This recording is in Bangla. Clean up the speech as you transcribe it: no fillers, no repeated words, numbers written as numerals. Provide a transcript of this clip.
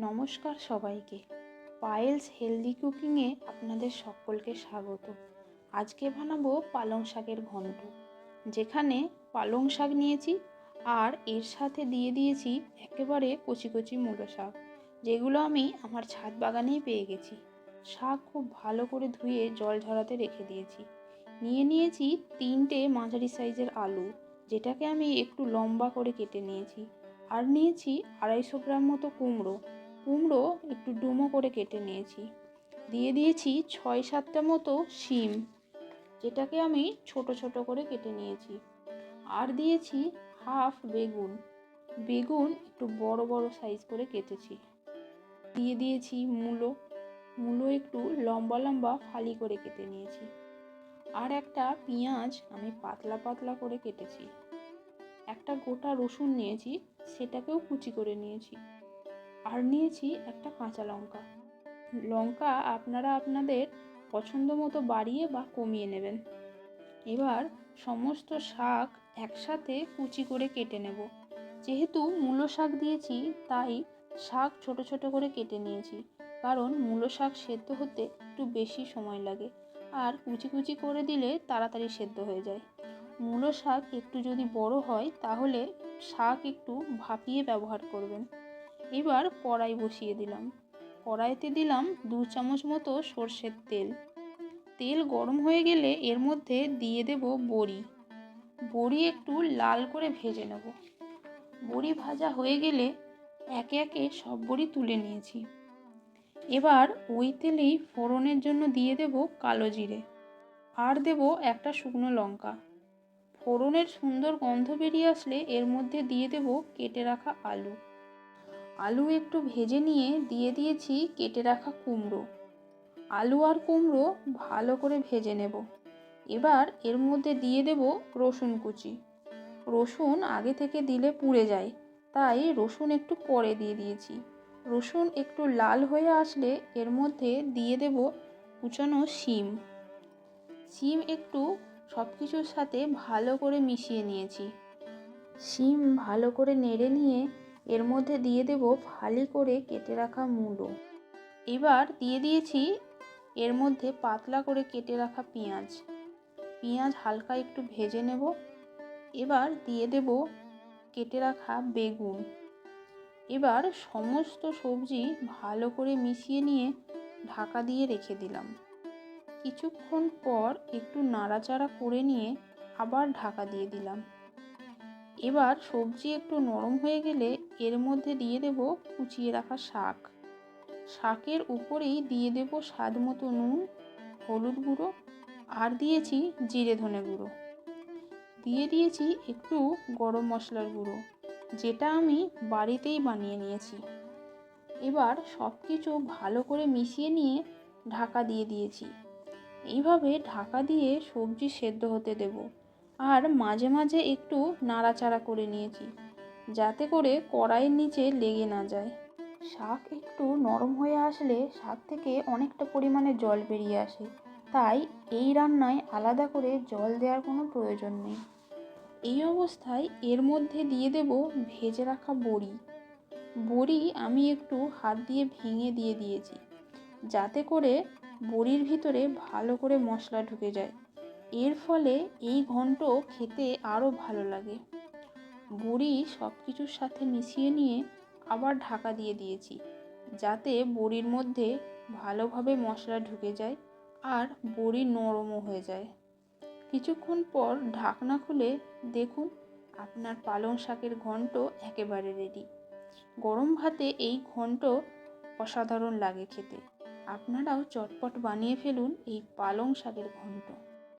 নমস্কার সবাইকে। পায়েলস হেলদি কুকিংয়ে আপনাদের সকলকে স্বাগত। আজকে বানাবো পালং শাকের ঘন্ট, যেখানে পালং শাক নিয়েছি আর এর সাথে দিয়ে দিয়েছি একেবারে কচি কচি মূলো শাক, যেগুলো আমি আমার ছাদ বাগানেই পেয়ে গেছি। শাক খুব ভালো করে ধুয়ে জল ঝরাতে রেখে দিয়েছি। নিয়েছি 3টে মাঝারি সাইজের আলু, যেটাকে আমি একটু লম্বা করে কেটে নিয়েছি। আর নিয়েছি 250 গ্রাম মতো কুমড়ো একটু ডুমো করে কেটে নিয়েছি। দিয়ে দিয়েছি 6-7টা মতো শিম, যেটাকে আমি ছোট ছোট করে কেটে নিয়েছি। আর দিয়েছি হাফ বেগুন একটু বড় বড় সাইজ করে কেটেছি। দিয়ে দিয়েছি মূলো একটু লম্বা লম্বা ফালি করে কেটে নিয়েছি। আর একটা পেঁয়াজ আমি পাতলা পাতলা করে কেটেছি। একটা গোটা রসুন নিয়েছি, সেটাকেও কুচি করে নিয়েছি। আর নিয়েছি একটা কাঁচা লঙ্কা আপনারা আপনাদের পছন্দ মতো বাড়িয়ে বা কমিয়ে নেবেন। এবার সমস্ত শাক একসাথে কুচি করে কেটে নেব। যেহেতু মূলো শাক দিয়েছি, তাই শাক ছোট ছোট করে কেটে নিয়েছি, কারণ মূলো শাক সেদ্ধ হতে একটু বেশি সময় লাগে, আর কুচি কুচি করে দিলে তাড়াতাড়ি সেদ্ধ হয়ে যায়। মূলো শাক একটু যদি বড় হয়, তাহলে শাক একটু ভাপিয়ে ব্যবহার করবেন। এবার কড়াই বসিয়ে দিলাম। কড়াইতে দিলাম 2 চামচ মতো সর্ষের তেল গরম হয়ে গেলে এর মধ্যে দিয়ে দেব বড়ি একটু লাল করে ভেজে নেব। বড়ি ভাজা হয়ে গেলে একে একে সব বড়ি তুলে নিয়েছি। এবার ওই তেলেই ফোড়নের জন্য দিয়ে দেব কালো জিরে, আর দেব একটা শুকনো লঙ্কা। ফোড়নের সুন্দর গন্ধ বেরিয়ে আসলে এর মধ্যে দিয়ে দেব কেটে রাখা আলু একটু ভেজে নিয়ে দিয়ে দিয়েছি কেটে রাখা কুমড়ো। আলু আর কুমড়ো ভালো করে ভেজে নেব। এবার এর মধ্যে দিয়ে দেব রসুন কুচি। রসুন আগে থেকে দিলে পুড়ে যায়, তাই রসুন একটু পরে দিয়ে দিয়েছি। রসুন একটু লাল হয়ে আসলে এর মধ্যে দিয়ে দেব কুচানো শিম একটু সব কিছুর সাথে ভালো করে মিশিয়ে নিয়েছি। শিম ভালো করে নেড়ে নিয়ে এর মধ্যে দিয়ে দেব ফালি করে কেটে রাখা মূলো। এবার দিয়ে দিয়েছি এর মধ্যে পাতলা করে কেটে রাখা পেঁয়াজ হালকা একটু ভেজে নেব। এবার দিয়ে দেব কেটে রাখা বেগুন। এবার সমস্ত সবজি ভালো করে মিশিয়ে নিয়ে ঢাকা দিয়ে রেখে দিলাম। কিছুক্ষণ পর একটু নাড়াচাড়া করে নিয়ে আবার ঢাকা দিয়ে দিলাম। এবার সবজি একটু নরম হয়ে গেলে এর মধ্যে দিয়ে দেব কুচিয়ে রাখা শাকের উপরেই দিয়ে দেব স্বাদ মতো নুন, হলুদ গুঁড়ো, আর দিয়েছি জিরে ধনে গুঁড়ো। দিয়ে দিয়েছি একটু গরম মশলার গুঁড়ো, যেটা আমি বাড়িতেই বানিয়ে নিয়েছি। এবার সব কিছু ভালো করে মিশিয়ে নিয়ে ঢাকা দিয়ে দিয়েছি। এইভাবে ঢাকা দিয়ে সবজি সেদ্ধ হতে দেব, আর মাঝে মাঝে একটু নাড়াচাড়া করে নিয়েছি, যাতে করে কড়াইয়ের নিচে লেগে না যায়। শাক একটু নরম হয়ে আসলে শাক থেকে অনেকটা পরিমাণে জল বেরিয়ে আসে, তাই এই রান্নায় আলাদা করে জল দেওয়ার কোনো প্রয়োজন নেই। এই অবস্থায় এর মধ্যে দিয়ে দেব ভেজে রাখা বড়ি আমি একটু হাত দিয়ে ভেঙে দিয়ে দিয়েছি, যাতে করে বড়ির ভিতরে ভালো করে মশলা ঢুকে যায়। এর ফলে এই ঘন্ট খেতে আরও ভালো লাগে। বড়ি সব কিছুর সাথে মিশিয়ে নিয়ে আবার ঢাকা দিয়ে দিয়েছি, যাতে বড়ির মধ্যে ভালোভাবে মশলা ঢুকে যায় আর বড়ি নরমও হয়ে যায়। কিছুক্ষণ পর ঢাকনা খুলে দেখুন, আপনার পালং শাকের ঘন্ট একেবারে রেডি। গরম ভাতে এই ঘন্ট অসাধারণ লাগে খেতে। আপনারাও চটপট বানিয়ে ফেলুন এই পালং শাকের ঘন্ট।